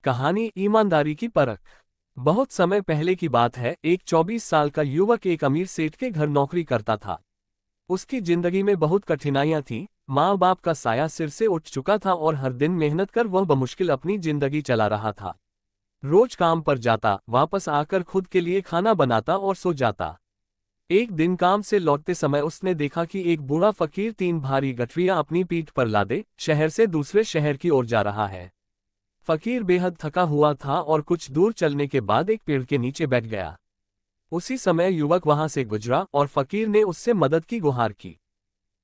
कहानी ईमानदारी की परख। बहुत समय पहले की बात है, एक 24 साल का युवक एक अमीर सेठ के घर नौकरी करता था। उसकी जिंदगी में बहुत कठिनाइयां थीं, माँ बाप का साया सिर से उठ चुका था और हर दिन मेहनत कर वह बमुश्किल अपनी जिंदगी चला रहा था। रोज काम पर जाता, वापस आकर खुद के लिए खाना बनाता और सो जाता। एक दिन काम से लौटते समय उसने देखा कि एक बूढ़ा फकीर 3 भारी गठरियां अपनी पीठ पर लादे शहर से दूसरे शहर की ओर जा रहा है। फकीर बेहद थका हुआ था और कुछ दूर चलने के बाद एक पेड़ के नीचे बैठ गया। उसी समय युवक वहां से गुजरा और फकीर ने उससे मदद की गुहार की।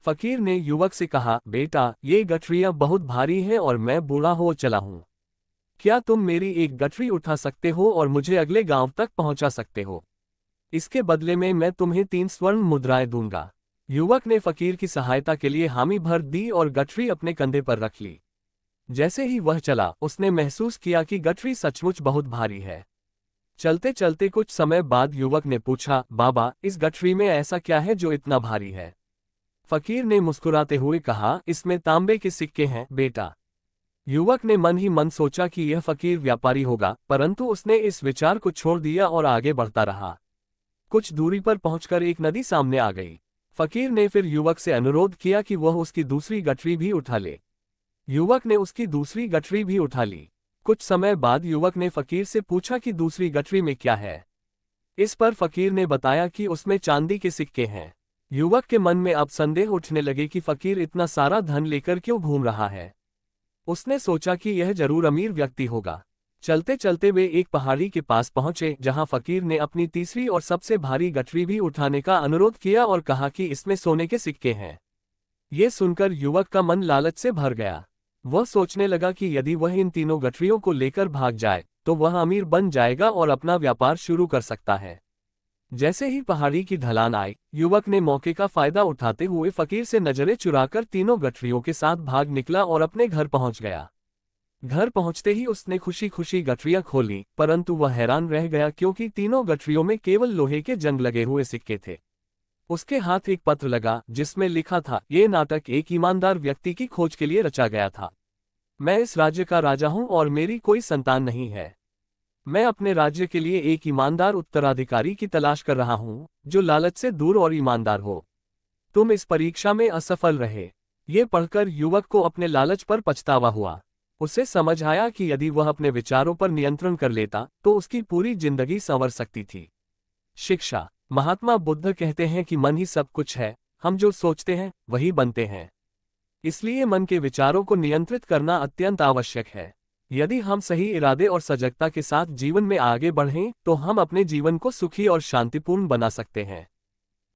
फकीर ने युवक से कहा, बेटा, ये गठरियां बहुत भारी हैं और मैं बूढ़ा हो चला हूं। क्या तुम मेरी एक गठरी उठा सकते हो और मुझे अगले गांव तक पहुंचा सकते हो? इसके बदले में मैं तुम्हें 3 स्वर्ण मुद्राएं दूंगा। युवक ने फकीर की सहायता के लिए हामी भर दी और गठरी अपने कंधे पर रख ली। जैसे ही वह चला, उसने महसूस किया कि गठरी सचमुच बहुत भारी है। चलते चलते कुछ समय बाद युवक ने पूछा, बाबा, इस गठरी में ऐसा क्या है जो इतना भारी है? फकीर ने मुस्कुराते हुए कहा, इसमें तांबे के सिक्के हैं बेटा। युवक ने मन ही मन सोचा कि यह फकीर व्यापारी होगा, परंतु उसने इस विचार को छोड़ दिया और आगे बढ़ता रहा। कुछ दूरी पर पहुंचकर एक नदी सामने आ गई। फकीर ने फिर युवक से अनुरोध किया कि वह उसकी दूसरी गठरी भी उठा ले। युवक ने उसकी दूसरी गठरी भी उठा ली। कुछ समय बाद युवक ने फकीर से पूछा कि दूसरी गठरी में क्या है। इस पर फकीर ने बताया कि उसमें चांदी के सिक्के हैं। युवक के मन में अब संदेह उठने लगे कि फकीर इतना सारा धन लेकर क्यों घूम रहा है। उसने सोचा कि यह जरूर अमीर व्यक्ति होगा। चलते चलते वे एक पहाड़ी के पास पहुंचे, जहां फकीर ने अपनी तीसरी और सबसे भारी गठरी भी उठाने का अनुरोध किया और कहा कि इसमें सोने के सिक्के हैं। ये सुनकर युवक का मन लालच से भर गया। वह सोचने लगा कि यदि वह इन तीनों गठरियों को लेकर भाग जाए तो वह अमीर बन जाएगा और अपना व्यापार शुरू कर सकता है। जैसे ही पहाड़ी की ढलान आई, युवक ने मौके का फायदा उठाते हुए फकीर से नजरें चुराकर तीनों गठरियों के साथ भाग निकला और अपने घर पहुंच गया। घर पहुंचते ही उसने खुशी खुशी गठरियां खोलीं, परंतु वह हैरान रह गया क्योंकि तीनों गठरियों में केवल लोहे के जंग लगे हुए सिक्के थे। उसके हाथ एक पत्र लगा जिसमें लिखा था, ये नाटक एक ईमानदार व्यक्ति की खोज के लिए रचा गया था। मैं इस राज्य का राजा हूं और मेरी कोई संतान नहीं है। मैं अपने राज्य के लिए एक ईमानदार उत्तराधिकारी की तलाश कर रहा हूं, जो लालच से दूर और ईमानदार हो। तुम इस परीक्षा में असफल रहे। ये पढ़कर युवक को अपने लालच पर पछतावा हुआ। उसे समझ आया कि यदि वह अपने विचारों पर नियंत्रण कर लेता तो उसकी पूरी जिंदगी संवर सकती थी। शिक्षा। महात्मा बुद्ध कहते हैं कि मन ही सब कुछ है, हम जो सोचते हैं वही बनते हैं। इसलिए मन के विचारों को नियंत्रित करना अत्यंत आवश्यक है। यदि हम सही इरादे और सजगता के साथ जीवन में आगे बढ़ें तो हम अपने जीवन को सुखी और शांतिपूर्ण बना सकते हैं।